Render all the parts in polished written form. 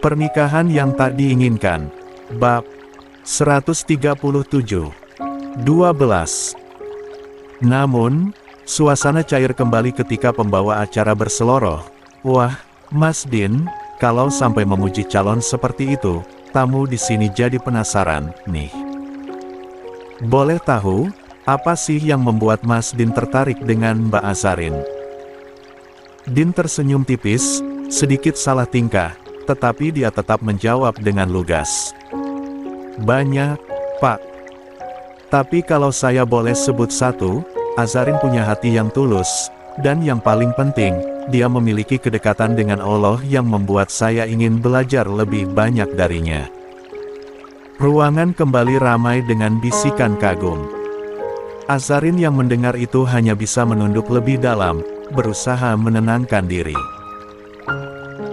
Pernikahan yang tak diinginkan. Bab 137. 12. Namun, suasana cair kembali ketika pembawa acara berseloroh. Wah, Mas Din, kalau sampai memuji calon seperti itu, tamu di sini jadi penasaran, nih. Boleh tahu, apa sih yang membuat Mas Din tertarik dengan Mbak Azarin? Din tersenyum tipis, sedikit salah tingkah, tetapi dia tetap menjawab dengan lugas. Banyak, Pak. Tapi kalau saya boleh sebut satu, Azarin punya hati yang tulus, dan yang paling penting, dia memiliki kedekatan dengan Allah yang membuat saya ingin belajar lebih banyak darinya. Ruangan kembali ramai dengan bisikan kagum. Azarin yang mendengar itu hanya bisa menunduk lebih dalam, berusaha menenangkan diri.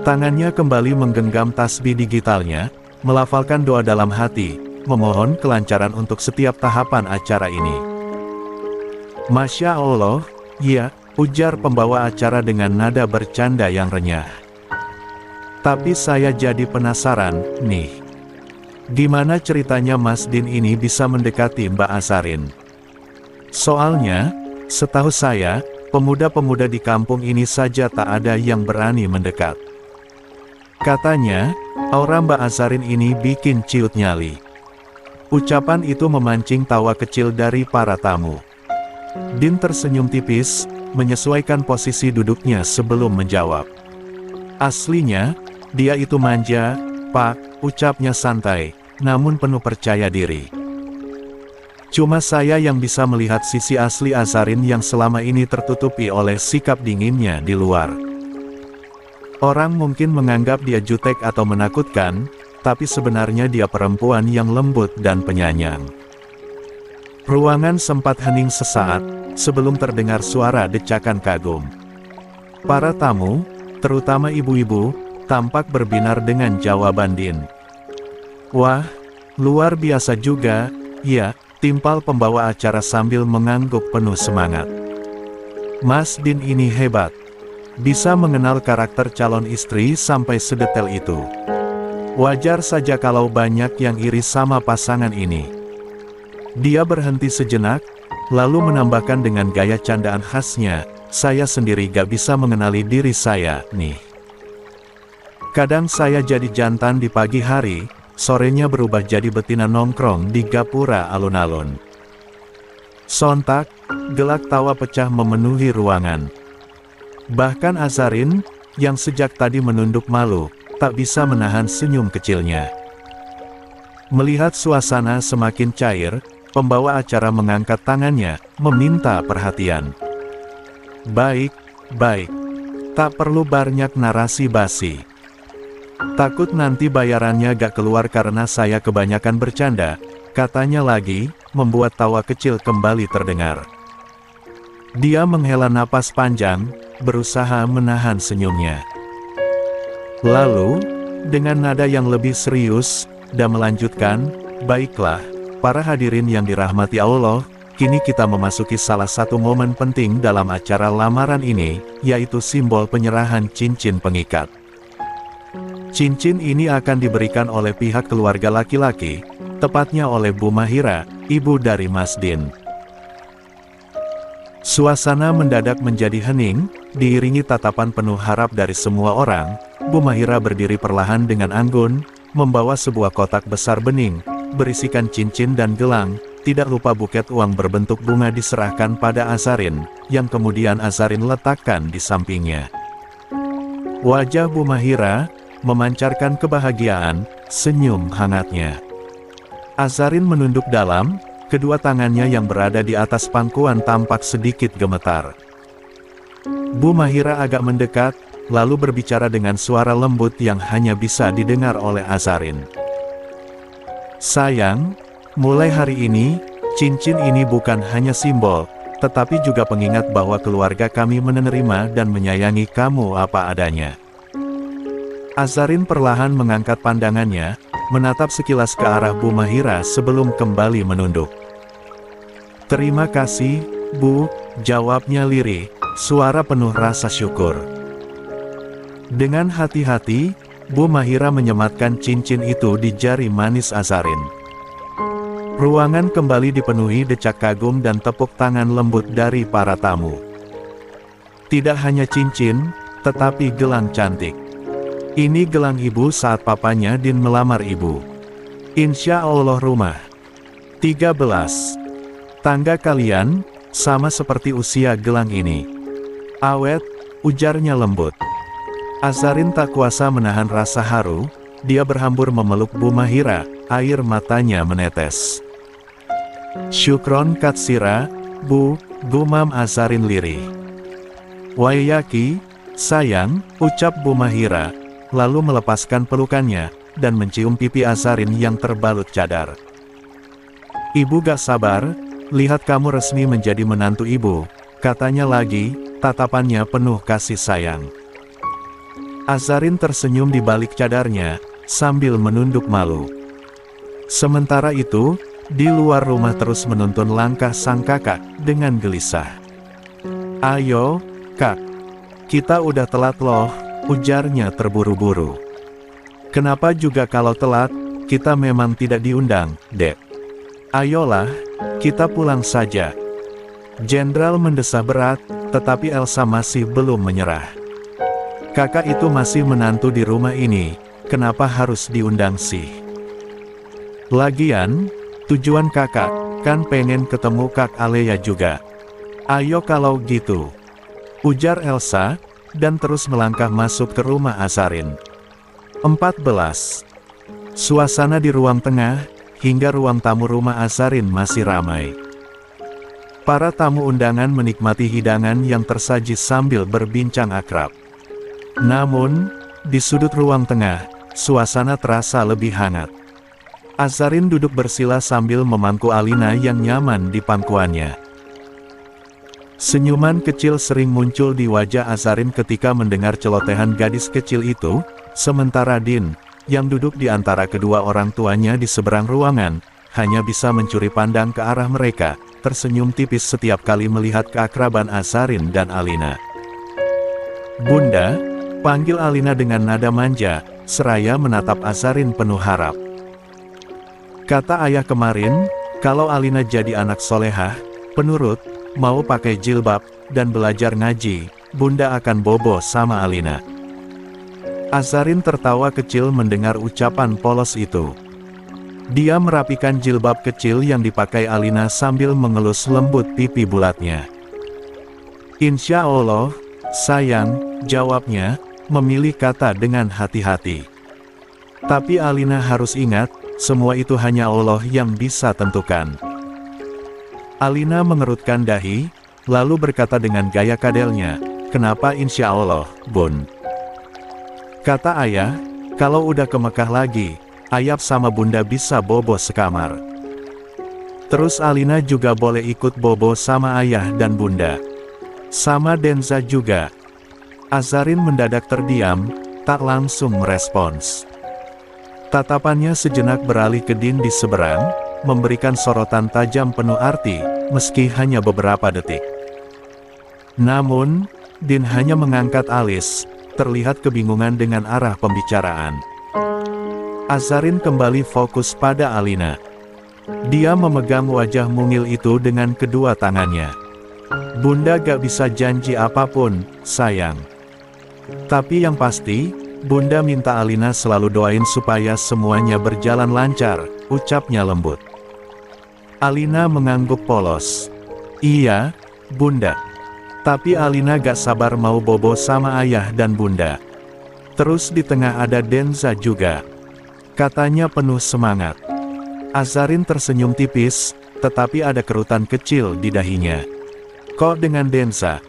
Tangannya kembali menggenggam tasbih digitalnya, melafalkan doa dalam hati, memohon kelancaran untuk setiap tahapan acara ini. Masya Allah, ya, ujar pembawa acara dengan nada bercanda yang renyah. Tapi saya jadi penasaran, nih. Gimana ceritanya Mas Din ini bisa mendekati Mbak Azarin? Soalnya, setahu saya, pemuda-pemuda di kampung ini saja tak ada yang berani mendekat. Katanya, aura Mbak Azarin ini bikin ciut nyali. Ucapan itu memancing tawa kecil dari para tamu. Din tersenyum tipis, menyesuaikan posisi duduknya sebelum menjawab. Aslinya, dia itu manja, Pak, ucapnya santai, namun penuh percaya diri. Cuma saya yang bisa melihat sisi asli Azarin yang selama ini tertutupi oleh sikap dinginnya di luar. Orang mungkin menganggap dia jutek atau menakutkan, tapi sebenarnya dia perempuan yang lembut dan penyayang. Ruangan sempat hening sesaat, sebelum terdengar suara decakan kagum. Para tamu, terutama ibu-ibu, tampak berbinar dengan jawaban Din. Wah, luar biasa juga, ya, timpal pembawa acara sambil mengangguk penuh semangat. Mas Din ini hebat. Bisa mengenal karakter calon istri sampai sedetail itu. Wajar saja kalau banyak yang iri sama pasangan ini. Dia berhenti sejenak, lalu menambahkan dengan gaya candaan khasnya, saya sendiri gak bisa mengenali diri saya, nih. Kadang saya jadi jantan di pagi hari, sorenya berubah jadi betina nongkrong di gapura alun-alun. Sontak, gelak tawa pecah memenuhi ruangan. Bahkan Azarin, yang sejak tadi menunduk malu, tak bisa menahan senyum kecilnya. Melihat suasana semakin cair, pembawa acara mengangkat tangannya, meminta perhatian. Baik, baik. Tak perlu banyak narasi basi. Takut nanti bayarannya gak keluar karena saya kebanyakan bercanda, katanya lagi, membuat tawa kecil kembali terdengar. Dia menghela napas panjang, berusaha menahan senyumnya. Lalu, dengan nada yang lebih serius, dia melanjutkan, baiklah, para hadirin yang dirahmati Allah, kini kita memasuki salah satu momen penting dalam acara lamaran ini, yaitu simbol penyerahan cincin pengikat. Cincin ini akan diberikan oleh pihak keluarga laki-laki, tepatnya oleh Bu Mahira, ibu dari Mas Din. Suasana mendadak menjadi hening, diiringi tatapan penuh harap dari semua orang. Bu Mahira berdiri perlahan dengan anggun, membawa sebuah kotak besar bening, berisikan cincin dan gelang, tidak lupa buket uang berbentuk bunga diserahkan pada Azarin, yang kemudian Azarin letakkan di sampingnya. Wajah Bu Mahira memancarkan kebahagiaan, senyum hangatnya. Azarin menunduk dalam, kedua tangannya yang berada di atas pangkuan tampak sedikit gemetar. Bu Mahira agak mendekat, lalu berbicara dengan suara lembut yang hanya bisa didengar oleh Azarin. Sayang, mulai hari ini, cincin ini bukan hanya simbol, tetapi juga pengingat bahwa keluarga kami menerima dan menyayangi kamu apa adanya. Azarin perlahan mengangkat pandangannya, menatap sekilas ke arah Bu Mahira sebelum kembali menunduk. Terima kasih, Bu, jawabnya lirih, suara penuh rasa syukur. Dengan hati-hati, Bu Mahira menyematkan cincin itu di jari manis Azarin. Ruangan kembali dipenuhi decak kagum dan tepuk tangan lembut dari para tamu. Tidak hanya cincin, tetapi gelang cantik. Ini gelang ibu saat papanya Din melamar ibu. Insya Allah rumah. 13. Tangga kalian, sama seperti usia gelang ini. Awet, ujarnya lembut. Azarin tak kuasa menahan rasa haru, dia berhambur memeluk Bu Mahira, air matanya menetes. Syukron katsira, Bu, gumam Azarin lirih. Waiyaki, sayang, ucap Bu Mahira, lalu melepaskan pelukannya, dan mencium pipi Azarin yang terbalut cadar. Ibu gak sabar, lihat kamu resmi menjadi menantu ibu, katanya lagi, tatapannya penuh kasih sayang. Azarin tersenyum di balik cadarnya, sambil menunduk malu. Sementara itu, di luar rumah terus menuntun langkah sang kakak, dengan gelisah. Ayo, Kak. Kita udah telat loh, ujarnya terburu-buru. Kenapa juga kalau telat, kita memang tidak diundang, Dek. Ayolah, kita pulang saja. Jenderal mendesah berat, tetapi Elsa masih belum menyerah. Kakak itu masih menantu di rumah ini, kenapa harus diundang sih? Lagian, tujuan kakak, kan pengen ketemu Kak Alea juga. Ayo kalau gitu, ujar Elsa, dan terus melangkah masuk ke rumah Azarin. 14. Suasana di ruang tengah, hingga ruang tamu rumah Azarin masih ramai. Para tamu undangan menikmati hidangan yang tersaji sambil berbincang akrab. Namun, di sudut ruang tengah, suasana terasa lebih hangat. Azarin duduk bersila sambil memangku Alina yang nyaman di pangkuannya. Senyuman kecil sering muncul di wajah Azarin ketika mendengar celotehan gadis kecil itu, sementara Din, yang duduk di antara kedua orang tuanya di seberang ruangan, hanya bisa mencuri pandang ke arah mereka, tersenyum tipis setiap kali melihat keakraban Azarin dan Alina. Bunda, panggil Alina dengan nada manja, seraya menatap Azarin penuh harap. Kata ayah kemarin, kalau Alina jadi anak solehah, penurut, mau pakai jilbab, dan belajar ngaji, Bunda akan bobo sama Alina. Azarin tertawa kecil mendengar ucapan polos itu. Dia merapikan jilbab kecil yang dipakai Alina sambil mengelus lembut pipi bulatnya. Insya Allah, sayang, jawabnya, memilih kata dengan hati-hati. Tapi Alina harus ingat, semua itu hanya Allah yang bisa tentukan. Alina mengerutkan dahi, lalu berkata dengan gaya kadelnya, kenapa insya Allah, Bun? Kata ayah, kalau udah ke Mekah lagi, Ayap sama Bunda bisa bobo sekamar. Terus Alina juga boleh ikut bobo sama ayah dan Bunda. Sama Denza juga. Azarin mendadak terdiam, tak langsung merespons. Tatapannya sejenak beralih ke Din di seberang, memberikan sorotan tajam penuh arti, meski hanya beberapa detik. Namun, Din hanya mengangkat alis, terlihat kebingungan dengan arah pembicaraan. Azarin kembali fokus pada Alina. Dia memegang wajah mungil itu dengan kedua tangannya. Bunda gak bisa janji apapun, sayang. Tapi yang pasti, Bunda minta Alina selalu doain supaya semuanya berjalan lancar, ucapnya lembut. Alina mengangguk polos. Iya, Bunda. Tapi Alina gak sabar mau bobo sama ayah dan Bunda. Terus di tengah ada Denza juga. Katanya penuh semangat. Azarin tersenyum tipis, tetapi ada kerutan kecil di dahinya. Kok dengan Denza?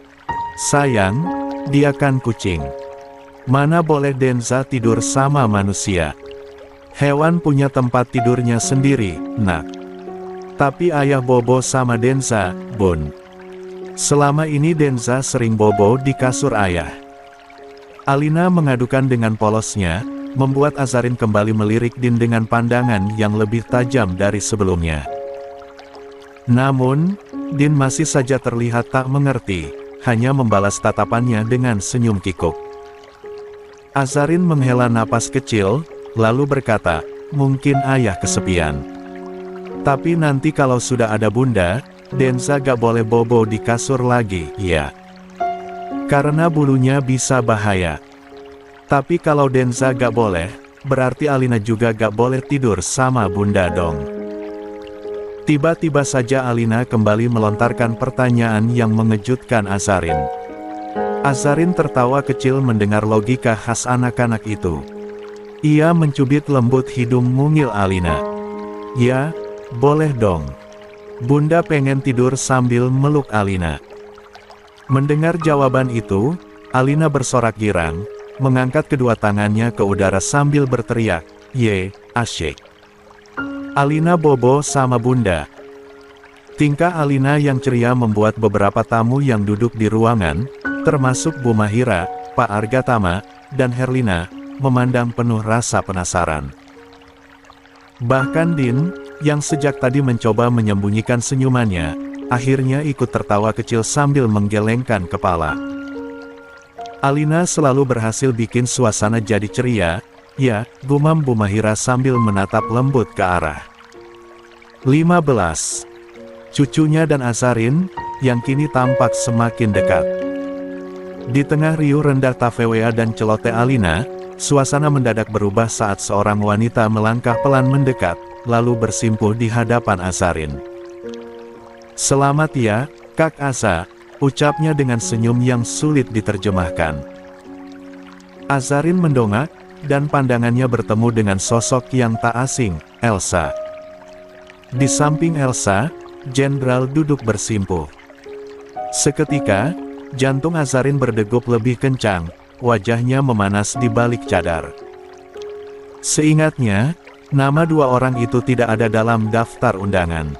Sayang, dia kan kucing. Mana boleh Denza tidur sama manusia. Hewan punya tempat tidurnya sendiri, nak. Tapi ayah bobo sama Denza, Bun. Selama ini Denza sering bobo di kasur ayah. Alina mengadukan dengan polosnya, membuat Azarin kembali melirik Din dengan pandangan yang lebih tajam dari sebelumnya. Namun, Din masih saja terlihat tak mengerti, hanya membalas tatapannya dengan senyum kikuk. Azarin menghela napas kecil, lalu berkata, mungkin ayah kesepian. Tapi nanti kalau sudah ada bunda, Denza gak boleh bobo di kasur lagi, ya. Karena bulunya bisa bahaya. Tapi kalau Denza gak boleh, berarti Alina juga gak boleh tidur sama bunda dong. Tiba-tiba saja Alina kembali melontarkan pertanyaan yang mengejutkan Azarin. Azarin tertawa kecil mendengar logika khas anak-anak itu. Ia mencubit lembut hidung mungil Alina. Ya, boleh dong. Bunda pengen tidur sambil meluk Alina. Mendengar jawaban itu, Alina bersorak girang, mengangkat kedua tangannya ke udara sambil berteriak, "Ye, asyik. Alina bobo sama bunda." Tingkah Alina yang ceria membuat beberapa tamu yang duduk di ruangan, termasuk Bu Mahira, Pak Argatama, dan Herlina, memandang penuh rasa penasaran. Bahkan Din, yang sejak tadi mencoba menyembunyikan senyumannya, akhirnya ikut tertawa kecil sambil menggelengkan kepala. Alina selalu berhasil bikin suasana jadi ceria, ya, gumam Bu Mahira sambil menatap lembut ke arah 15. Cucunya dan Azarin, yang kini tampak semakin dekat. Di tengah riuh rendah Tafewea dan celoteh Alina, suasana mendadak berubah saat seorang wanita melangkah pelan mendekat, lalu bersimpuh di hadapan Azarin. "Selamat ya, Kak Asa," ucapnya dengan senyum yang sulit diterjemahkan. Azarin mendongak, dan pandangannya bertemu dengan sosok yang tak asing, Elsa. Di samping Elsa, Jenderal duduk bersimpuh. Seketika, jantung Azarin berdegup lebih kencang, wajahnya memanas di balik cadar. Seingatnya, nama dua orang itu tidak ada dalam daftar undangan.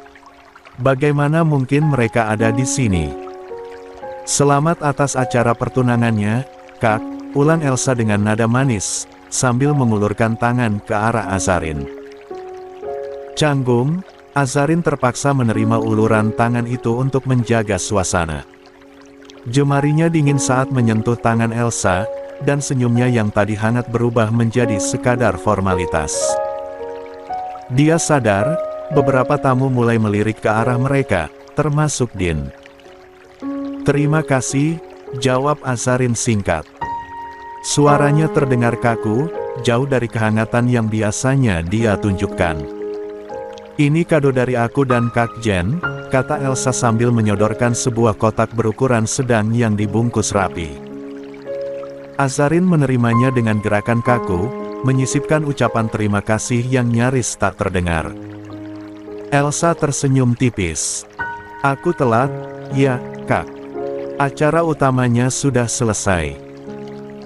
Bagaimana mungkin mereka ada di sini? "Selamat atas acara pertunangannya, Kak," ulang Elsa dengan nada manis, sambil mengulurkan tangan ke arah Azarin. Canggung, Azarin terpaksa menerima uluran tangan itu untuk menjaga suasana. Jemarinya dingin saat menyentuh tangan Elsa, dan senyumnya yang tadi hangat berubah menjadi sekadar formalitas. Dia sadar, beberapa tamu mulai melirik ke arah mereka, termasuk Din. "Terima kasih," jawab Azarin singkat. Suaranya terdengar kaku, jauh dari kehangatan yang biasanya dia tunjukkan. "Ini kado dari aku dan Kak Jen," kata Elsa sambil menyodorkan sebuah kotak berukuran sedang yang dibungkus rapi. Azarin menerimanya dengan gerakan kaku, menyisipkan ucapan terima kasih yang nyaris tak terdengar. Elsa tersenyum tipis. "Aku telat, ya, Kak. Acara utamanya sudah selesai?"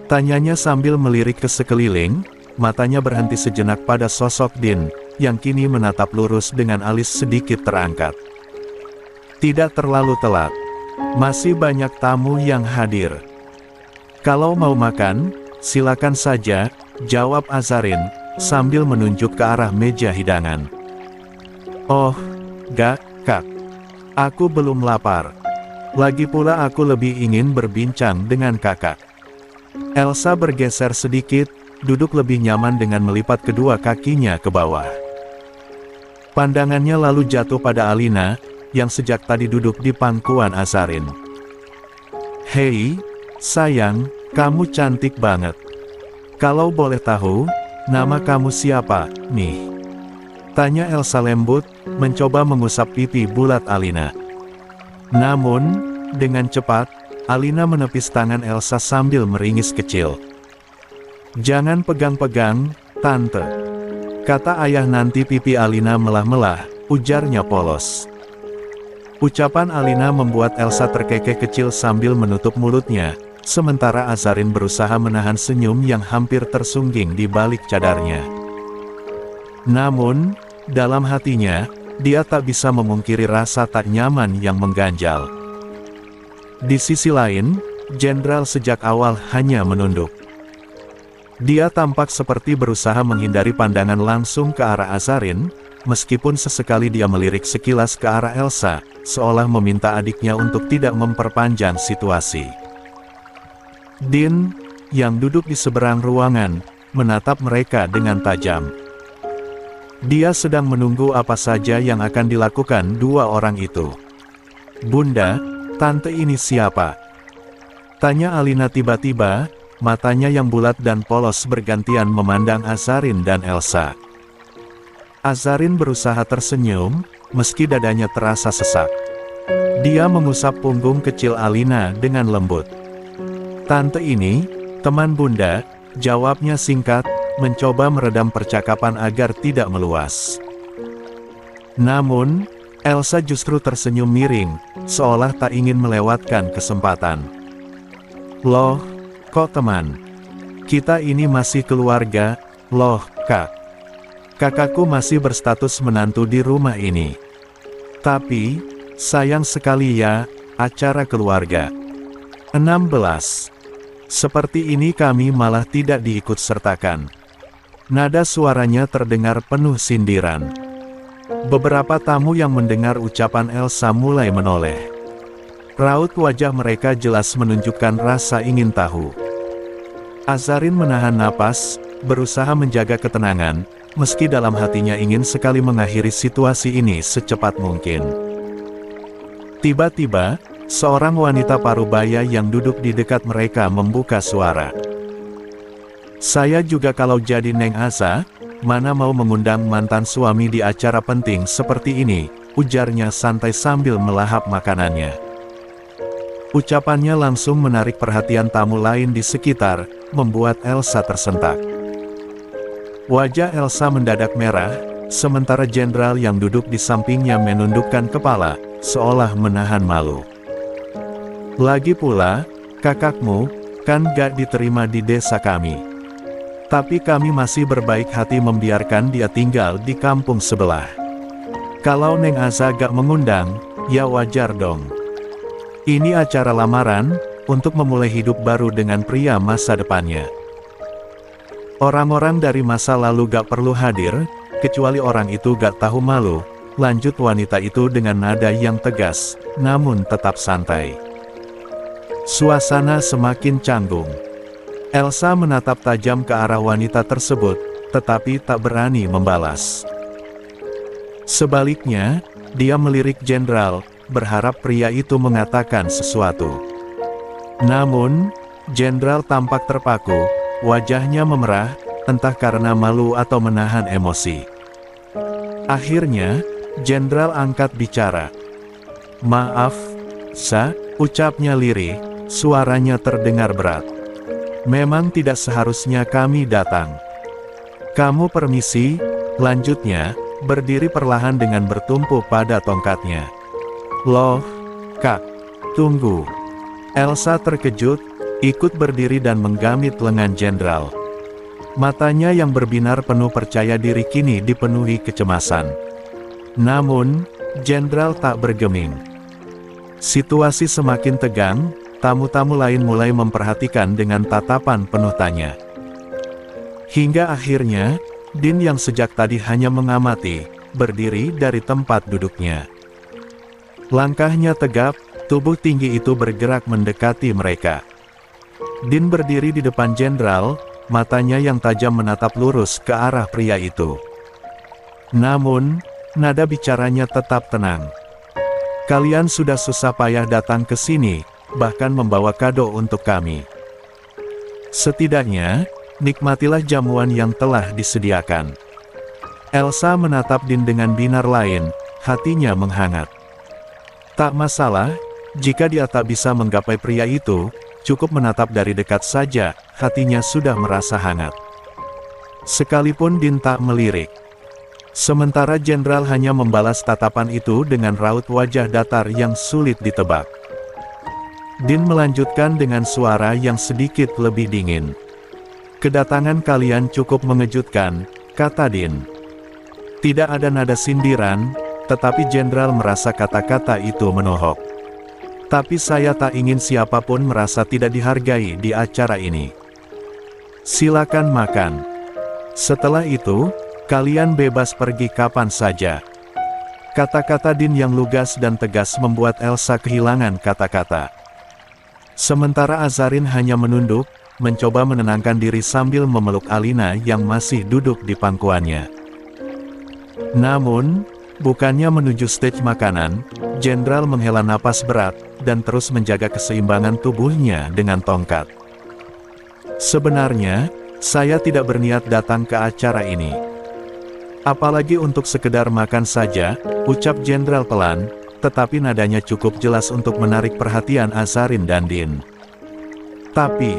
Tanyanya sambil melirik ke sekeliling, matanya berhenti sejenak pada sosok Din, yang kini menatap lurus dengan alis sedikit terangkat. "Tidak terlalu telat. Masih banyak tamu yang hadir. Kalau mau makan, silakan saja," jawab Azarin, sambil menunjuk ke arah meja hidangan. "Oh, gak, Kak. Aku belum lapar. Lagi pula aku lebih ingin berbincang dengan Kakak." Elsa bergeser sedikit, duduk lebih nyaman dengan melipat kedua kakinya ke bawah. Pandangannya lalu jatuh pada Alina, yang sejak tadi duduk di pangkuan Azarin. "Hei, sayang, kamu cantik banget. Kalau boleh tahu, nama kamu siapa, nih?" tanya Elsa lembut, mencoba mengusap pipi bulat Alina. Namun, dengan cepat, Alina menepis tangan Elsa sambil meringis kecil. "Jangan pegang-pegang, Tante," kata ayah. "Nanti pipi Alina melah-melah," ujarnya polos. Ucapan Alina membuat Elsa terkekeh kecil sambil menutup mulutnya, sementara Azarin berusaha menahan senyum yang hampir tersungging di balik cadarnya. Namun, dalam hatinya, dia tak bisa memungkiri rasa tak nyaman yang mengganjal. Di sisi lain, Jenderal sejak awal hanya menunduk. Dia tampak seperti berusaha menghindari pandangan langsung ke arah Azarin, meskipun sesekali dia melirik sekilas ke arah Elsa, seolah meminta adiknya untuk tidak memperpanjang situasi. "Din, yang duduk di seberang ruangan, menatap mereka dengan tajam. Dia sedang menunggu apa saja yang akan dilakukan dua orang itu. "Bunda, tante ini siapa?" tanya Alina tiba-tiba, matanya yang bulat dan polos bergantian memandang Azarin dan Elsa. Azarin berusaha tersenyum, meski dadanya terasa sesak. Dia mengusap punggung kecil Alina dengan lembut. "Tante ini, teman Bunda," jawabnya singkat, mencoba meredam percakapan agar tidak meluas. Namun, Elsa justru tersenyum miring, seolah tak ingin melewatkan kesempatan. "Loh, kok teman? Kita ini masih keluarga, loh, Kak. Kakakku masih berstatus menantu di rumah ini. Tapi, sayang sekali ya, acara keluarga 16. Seperti ini kami malah tidak diikut sertakan." Nada suaranya terdengar penuh sindiran. Beberapa tamu yang mendengar ucapan Elsa mulai menoleh. Raut wajah mereka jelas menunjukkan rasa ingin tahu. Azarin menahan napas, berusaha menjaga ketenangan, meski dalam hatinya ingin sekali mengakhiri situasi ini secepat mungkin. Tiba-tiba, seorang wanita parubaya yang duduk di dekat mereka membuka suara. "Saya juga kalau jadi Neng Aza, mana mau mengundang mantan suami di acara penting seperti ini," ujarnya santai sambil melahap makanannya. Ucapannya langsung menarik perhatian tamu lain di sekitar, membuat Elsa tersentak. Wajah Elsa mendadak merah, sementara jenderal yang duduk di sampingnya menundukkan kepala, seolah menahan malu. "Lagi pula, kakakmu, kan gak diterima di desa kami. Tapi kami masih berbaik hati membiarkan dia tinggal di kampung sebelah. Kalau Neng Aza gak mengundang, ya wajar dong. Ini acara lamaran, untuk memulai hidup baru dengan pria masa depannya. Orang-orang dari masa lalu gak perlu hadir, kecuali orang itu gak tahu malu," lanjut wanita itu dengan nada yang tegas, namun tetap santai. Suasana semakin canggung. Elsa menatap tajam ke arah wanita tersebut, tetapi tak berani membalas. Sebaliknya, dia melirik jenderal, berharap pria itu mengatakan sesuatu. Namun, jenderal tampak terpaku, wajahnya memerah, entah karena malu atau menahan emosi. Akhirnya, jenderal angkat bicara. "Maaf, Sa," ucapnya lirih, suaranya terdengar berat. "Memang tidak seharusnya kami datang." "Kamu permisi," lanjutnya, berdiri perlahan dengan bertumpu pada tongkatnya. "Loh, Kak, tunggu." Elsa terkejut, ikut berdiri dan menggamit lengan jenderal. Matanya yang berbinar penuh percaya diri kini dipenuhi kecemasan. Namun, jenderal tak bergeming. Situasi semakin tegang, tamu-tamu lain mulai memperhatikan dengan tatapan penuh tanya. Hingga akhirnya, Din yang sejak tadi hanya mengamati, berdiri dari tempat duduknya. Langkahnya tegap, tubuh tinggi itu bergerak mendekati mereka. Din berdiri di depan jenderal, matanya yang tajam menatap lurus ke arah pria itu. Namun, nada bicaranya tetap tenang. "Kalian sudah susah payah datang ke sini, bahkan membawa kado untuk kami. Setidaknya, nikmatilah jamuan yang telah disediakan." Elsa menatap Din dengan binar lain, hatinya menghangat. Tak masalah, jika dia tak bisa menggapai pria itu, cukup menatap dari dekat saja, hatinya sudah merasa hangat. Sekalipun Din tak melirik. Sementara jenderal hanya membalas tatapan itu dengan raut wajah datar yang sulit ditebak. Din melanjutkan dengan suara yang sedikit lebih dingin. "Kedatangan kalian cukup mengejutkan," kata Din. Tidak ada nada sindiran, tetapi jenderal merasa kata-kata itu menohok. "Tapi saya tak ingin siapapun merasa tidak dihargai di acara ini. Silakan makan. Setelah itu, kalian bebas pergi kapan saja." Kata-kata Din yang lugas dan tegas membuat Elsa kehilangan kata-kata. Sementara Azarin hanya menunduk, mencoba menenangkan diri sambil memeluk Alina yang masih duduk di pangkuannya. Namun, bukannya menuju stage makanan, Jenderal menghela napas berat, dan terus menjaga keseimbangan tubuhnya dengan tongkat. Sebenarnya, saya tidak berniat datang ke acara ini. Apalagi untuk sekedar makan saja, ucap Jenderal pelan, tetapi nadanya cukup jelas untuk menarik perhatian Azarin dan Din. Tapi,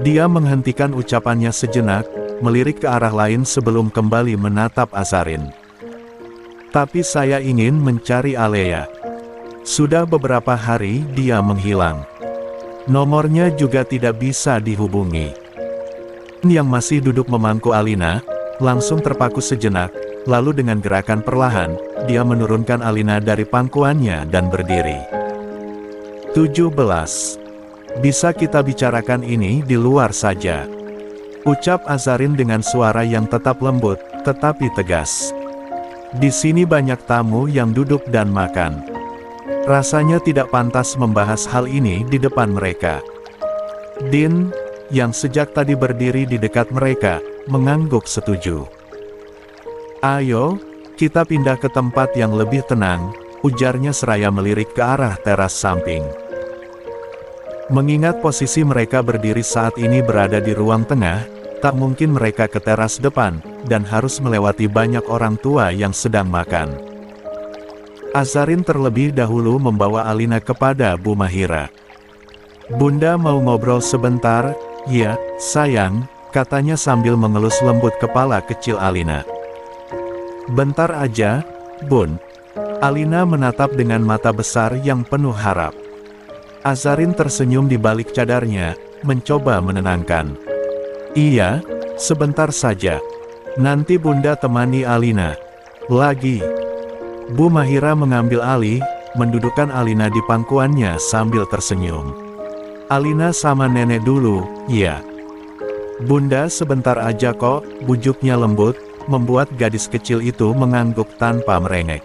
dia menghentikan ucapannya sejenak, melirik ke arah lain sebelum kembali menatap Azarin. Tapi saya ingin mencari Alea. Sudah beberapa hari dia menghilang. Nomornya juga tidak bisa dihubungi. Yang masih duduk memangku Alina, langsung terpaku sejenak, lalu dengan gerakan perlahan, dia menurunkan Alina dari pangkuannya dan berdiri. 17. Bisa kita bicarakan ini di luar saja, ucap Azarin dengan suara yang tetap lembut, tetapi tegas. Di sini banyak tamu yang duduk dan makan. Rasanya tidak pantas membahas hal ini di depan mereka. Din, yang sejak tadi berdiri di dekat mereka, mengangguk setuju. Ayo, kita pindah ke tempat yang lebih tenang, ujarnya seraya melirik ke arah teras samping. Mengingat posisi mereka berdiri saat ini berada di ruang tengah, tak mungkin mereka ke teras depan, dan harus melewati banyak orang tua yang sedang makan. Azarin terlebih dahulu membawa Alina kepada Bu Mahira. Bunda mau ngobrol sebentar, ya, sayang, katanya sambil mengelus lembut kepala kecil Alina. Bentar aja, Bun. Alina menatap dengan mata besar yang penuh harap. Azarin tersenyum di balik cadarnya, mencoba menenangkan. Iya, sebentar saja. Nanti Bunda temani Alina. Lagi. Bu Mahira mengambil alih, mendudukkan Alina di pangkuannya sambil tersenyum. Alina sama nenek dulu, ya. Bunda sebentar aja kok, bujuknya lembut, membuat gadis kecil itu mengangguk tanpa merengek.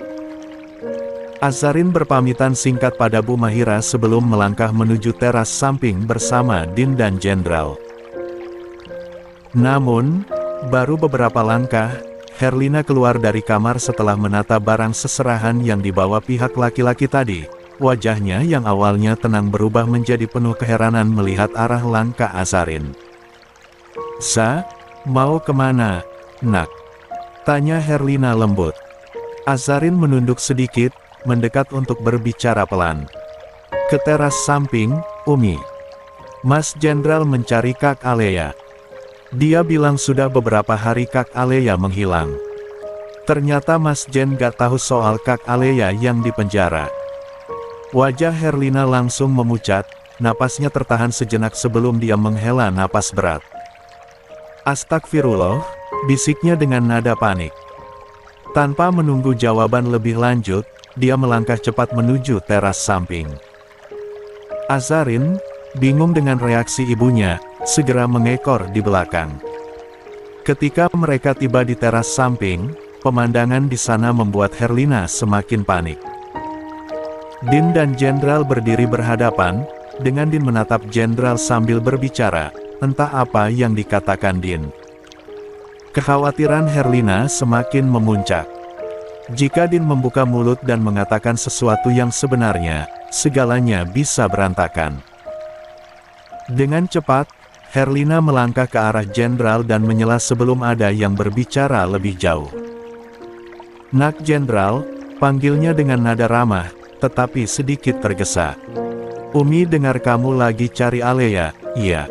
Azarin berpamitan singkat pada Bu Mahira sebelum melangkah menuju teras samping bersama Din dan Jenderal. Namun, baru beberapa langkah, Herlina keluar dari kamar setelah menata barang seserahan yang dibawa pihak laki-laki tadi. Wajahnya yang awalnya tenang berubah menjadi penuh keheranan melihat arah langkah Azarin. Mau kemana, nak? Tanya Herlina lembut. Azarin menunduk sedikit, mendekat untuk berbicara pelan. Ke teras samping, Umi. Mas Jenderal mencari Kak Alea. Dia bilang sudah beberapa hari Kak Alea menghilang. Ternyata Mas Jen gak tahu soal Kak Alea yang dipenjara. Wajah Herlina langsung memucat, napasnya tertahan sejenak sebelum dia menghela napas berat. Astagfirullah, bisiknya dengan nada panik. Tanpa menunggu jawaban lebih lanjut, dia melangkah cepat menuju teras samping. Azarin, bingung dengan reaksi ibunya, segera mengekor di belakang. Ketika mereka tiba di teras samping, pemandangan di sana membuat Herlina semakin panik. Din dan Jenderal berdiri berhadapan, dengan Din menatap Jenderal sambil berbicara, entah apa yang dikatakan Din. Kekhawatiran Herlina semakin memuncak. Jika Din membuka mulut dan mengatakan sesuatu yang sebenarnya, segalanya bisa berantakan. Dengan cepat, Herlina melangkah ke arah Jenderal dan menyela sebelum ada yang berbicara lebih jauh. Nak Jenderal, panggilnya dengan nada ramah, tetapi sedikit tergesa. Umi dengar kamu lagi cari Alea, iya.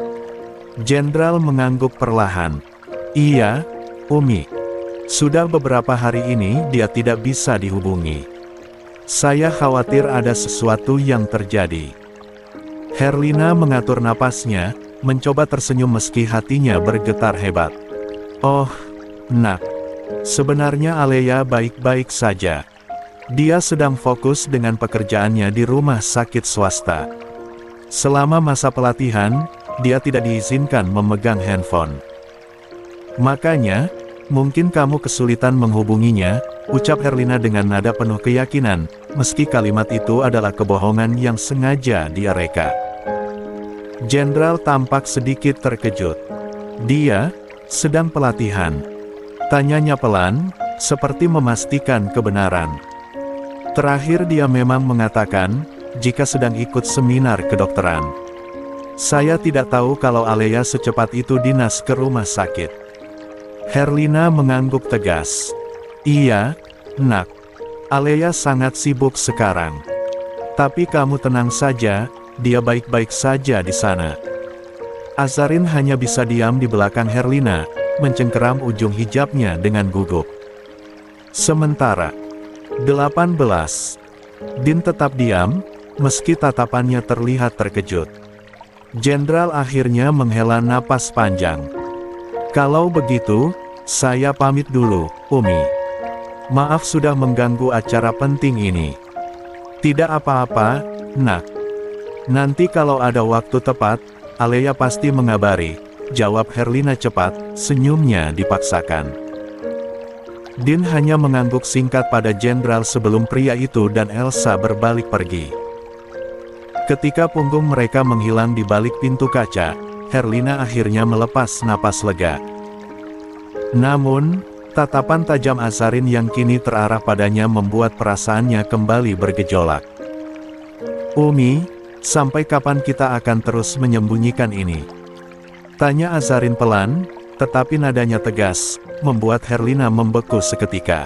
Jenderal mengangguk perlahan. Iya, Umi. Sudah beberapa hari ini dia tidak bisa dihubungi. Saya khawatir ada sesuatu yang terjadi. Herlina mengatur napasnya, mencoba tersenyum meski hatinya bergetar hebat. Oh, nak. Sebenarnya Alea baik-baik saja. Dia sedang fokus dengan pekerjaannya di rumah sakit swasta. Selama masa pelatihan, dia tidak diizinkan memegang handphone. Makanya, mungkin kamu kesulitan menghubunginya, ucap Herlina dengan nada penuh keyakinan, meski kalimat itu adalah kebohongan yang sengaja dia reka. Jenderal tampak sedikit terkejut. Dia sedang pelatihan. Tanyanya pelan, seperti memastikan kebenaran. Terakhir dia memang mengatakan, jika sedang ikut seminar kedokteran. Saya tidak tahu kalau Alea secepat itu dinas ke rumah sakit. Herlina mengangguk tegas. Iya, nak. Alea sangat sibuk sekarang. Tapi kamu tenang saja, dia baik-baik saja di sana. Azarin hanya bisa diam di belakang Herlina, mencengkeram ujung hijabnya dengan gugup. Sementara 18. Din tetap diam, meski tatapannya terlihat terkejut. Jenderal akhirnya menghela napas panjang. Kalau begitu, saya pamit dulu, Umi. Maaf sudah mengganggu acara penting ini. Tidak apa-apa, nak. Nanti kalau ada waktu tepat, Alea pasti mengabari, jawab Herlina cepat, senyumnya dipaksakan. Din hanya mengangguk singkat pada jenderal sebelum pria itu dan Elsa berbalik pergi. Ketika punggung mereka menghilang di balik pintu kaca, Herlina akhirnya melepas napas lega. Namun, tatapan tajam Azarin yang kini terarah padanya membuat perasaannya kembali bergejolak. Umi, sampai kapan kita akan terus menyembunyikan ini? Tanya Azarin pelan, tetapi nadanya tegas, membuat Herlina membeku seketika.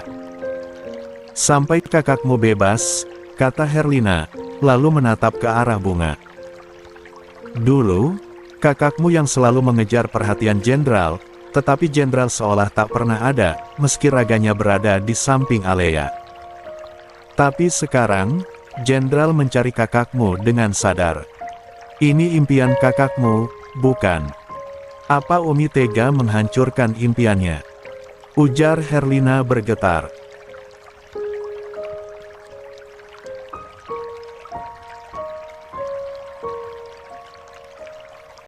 Sampai kakakmu bebas, kata Herlina, lalu menatap ke arah bunga. Dulu, kakakmu yang selalu mengejar perhatian jenderal, tetapi jenderal seolah tak pernah ada, meski raganya berada di samping Alea. Tapi sekarang, jenderal mencari kakakmu dengan sadar. Ini impian kakakmu, bukan? Apa Umi tega menghancurkan impiannya? Ujar Herlina bergetar.